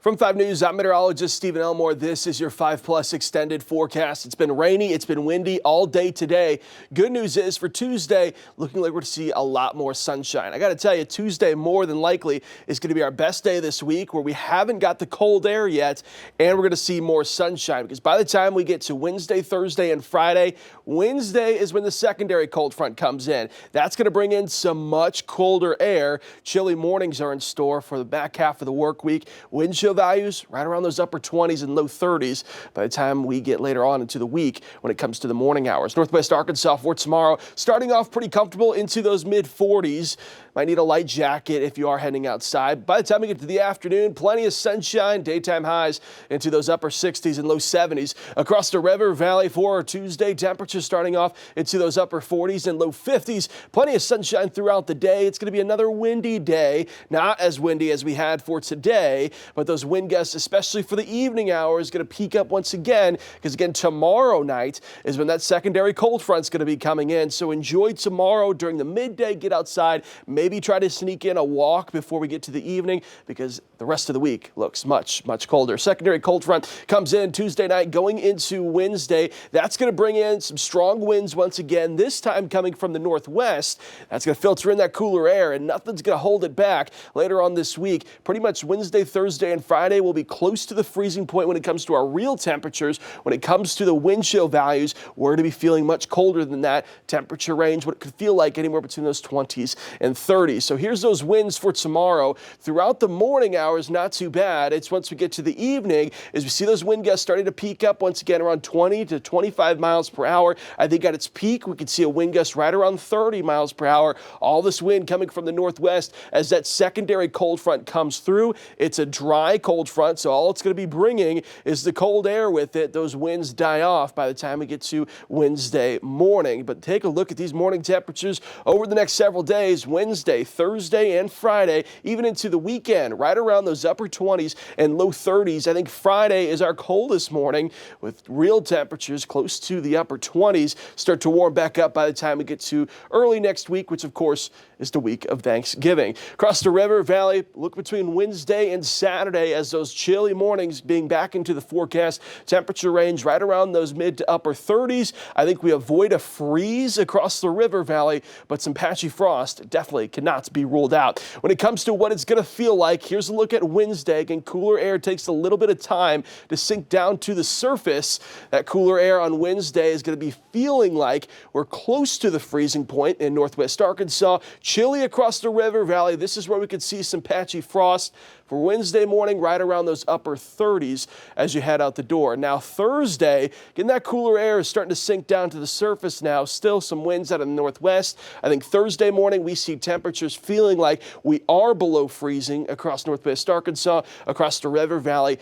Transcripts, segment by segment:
From 5 News, I'm meteorologist Stephen Elmore. This is your 5+ extended forecast. It's been rainy, it's been windy all day today. Good news is for Tuesday, looking like we're going to see a lot more sunshine. I got to tell you, Tuesday more than likely is going to be our best day this week where we haven't got the cold air yet, and we're going to see more sunshine because by the time we get to Wednesday, Thursday, and Friday, Wednesday is when the secondary cold front comes in. That's going to bring in some much colder air. Chilly mornings are in store for the back half of the work week. Wind chill values right around those upper 20s and low 30s by the time we get later on into the week when it comes to the morning hours. Northwest Arkansas for tomorrow, starting off pretty comfortable into those mid 40s. Might need a light jacket if you are heading outside. By the time we get to the afternoon, plenty of sunshine, daytime highs into those upper 60s and low 70s. Across the River Valley for Tuesday, temperatures starting off into those upper 40s and low 50s. Plenty of sunshine throughout the day. It's going to be another windy day, not as windy as we had for today, but those wind gusts, especially for the evening hours, going to peak up once again because, again, tomorrow night is when that secondary cold front's going to be coming in. So enjoy tomorrow during the midday. Get outside. Maybe try to sneak in a walk before we get to the evening because the rest of the week looks much, much colder. Secondary cold front comes in Tuesday night going into Wednesday. That's going to bring in some strong winds once again, this time coming from the northwest. That's going to filter in that cooler air and nothing's going to hold it back later on this week. Pretty much Wednesday, Thursday, and Friday will be close to the freezing point when it comes to our real temperatures. When it comes to the wind chill values, we're going to be feeling much colder than that temperature range, what it could feel like anywhere between those 20s and 30s. So here's those winds for tomorrow. Throughout the morning hours, not too bad. It's once we get to the evening as we see those wind gusts starting to peak up once again around 20 to 25 miles per hour. I think at its peak, we could see a wind gust right around 30 miles per hour. All this wind coming from the northwest as that secondary cold front comes through. It's a dry cold front, so all it's going to be bringing is the cold air with it. Those winds die off by the time we get to Wednesday morning. But take a look at these morning temperatures over the next several days. Wednesday, Thursday, and Friday, even into the weekend, right around those upper 20s and low 30s. I think Friday is our coldest morning with real temperatures close to the upper 20s. Start to warm back up by the time we get to early next week, which of course is the week of Thanksgiving. Across the River Valley, look between Wednesday and Saturday as those chilly mornings being back into the forecast. Temperature range right around those mid to upper 30s. I think we avoid a freeze across the River Valley, but some patchy frost definitely cannot be ruled out. When it comes to what it's going to feel like, here's a look at Wednesday. Again, cooler air takes a little bit of time to sink down to the surface. That cooler air on Wednesday is going to be feeling like we're close to the freezing point in northwest Arkansas. Chilly across the River Valley. This is where we could see some patchy frost for Wednesday morning, right around those upper 30s as you head out the door. Now Thursday, again, that cooler air is starting to sink down to the surface now. Still some winds out of the northwest. I think Thursday morning we see temperatures feeling like we are below freezing across northwest Arkansas, across the River Valley.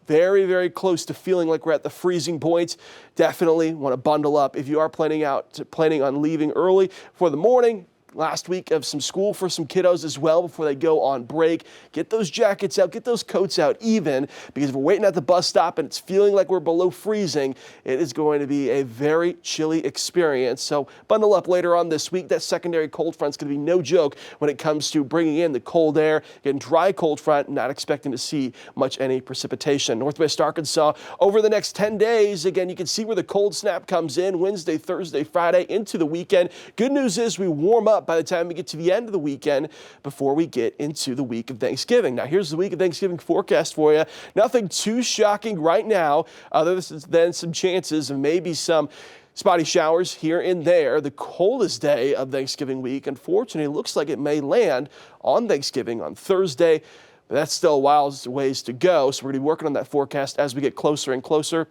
Very, very close to feeling like we're at the freezing point. Definitely want to bundle up if you are planning on leaving early for the morning. Last week of some school for some kiddos as well before they go on break. Get those jackets out, get those coats out even, because if we're waiting at the bus stop and it's feeling like we're below freezing, it is going to be a very chilly experience. So bundle up later on this week. That secondary cold front's going to be no joke when it comes to bringing in the cold air. Again, dry cold front, not expecting to see much any precipitation. Northwest Arkansas over the next 10 days. Again, you can see where the cold snap comes in Wednesday, Thursday, Friday into the weekend. Good news is we warm up by the time we get to the end of the weekend before we get into the week of Thanksgiving. Now, here's the week of Thanksgiving forecast for you. Nothing too shocking right now, other than some chances of maybe some spotty showers here and there. The coldest day of Thanksgiving week, unfortunately, looks like it may land on Thanksgiving on Thursday, but that's still a while ways to go. So we're going to be working on that forecast as we get closer and closer.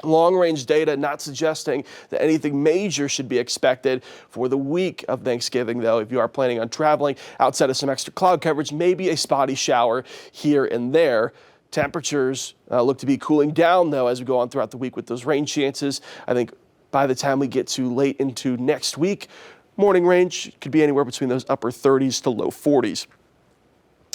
Long-range data not suggesting that anything major should be expected for the week of Thanksgiving, though. If you are planning on traveling outside of some extra cloud coverage, maybe a spotty shower here and there. Temperatures look to be cooling down, though, as we go on throughout the week with those rain chances. I think by the time we get to late into next week, morning range could be anywhere between those upper 30s to low 40s.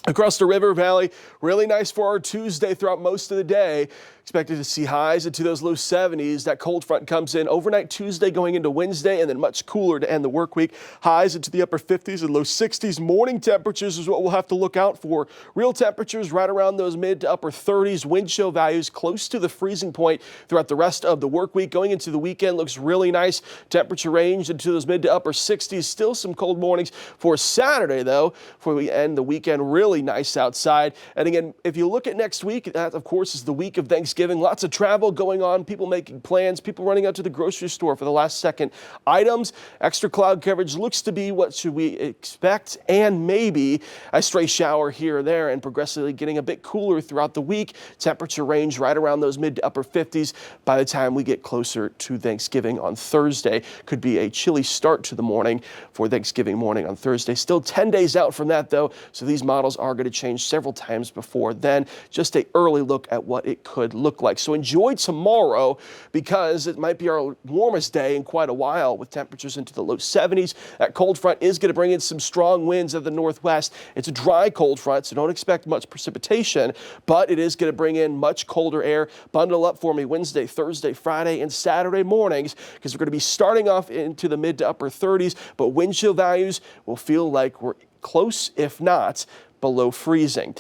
Across the river valley, really nice for our Tuesday throughout most of the day. Expected to see highs into those low 70s. That cold front comes in overnight Tuesday going into Wednesday, and then much cooler to end the work week. Highs into the upper 50s and low 60s. Morning temperatures is what we'll have to look out for. Real temperatures right around those mid to upper 30s. Wind chill values close to the freezing point throughout the rest of the work week. Going into the weekend looks really nice. Temperature range into those mid to upper 60s. Still some cold mornings for Saturday, though, before we end the weekend. Really nice outside. And again, if you look at next week, that of course is the week of Thanksgiving. Lots of travel going on, people making plans, people running out to the grocery store for the last second items. Extra cloud coverage looks to be what should we expect, and maybe a stray shower here or there, and progressively getting a bit cooler throughout the week. Temperature range right around those mid to upper 50s by the time we get closer to Thanksgiving on Thursday. Could be a chilly start to the morning for Thanksgiving morning on Thursday. Still 10 days out from that, though, so these models are going to change several times before then. Just an early look at what it could look like. So enjoy tomorrow, because it might be our warmest day in quite a while, with temperatures into the low 70s. That cold front is going to bring in some strong winds of the northwest. It's a dry cold front, so don't expect much precipitation, but it is going to bring in much colder air. Bundle up for me Wednesday, Thursday, Friday, and Saturday mornings, because we're going to be starting off into the mid to upper 30s, but wind chill values will feel like we're close, if not below freezing.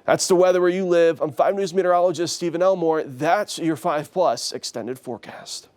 That's the weather where you live. I'm 5 News meteorologist Stephen Elmore. That's your 5+ extended forecast.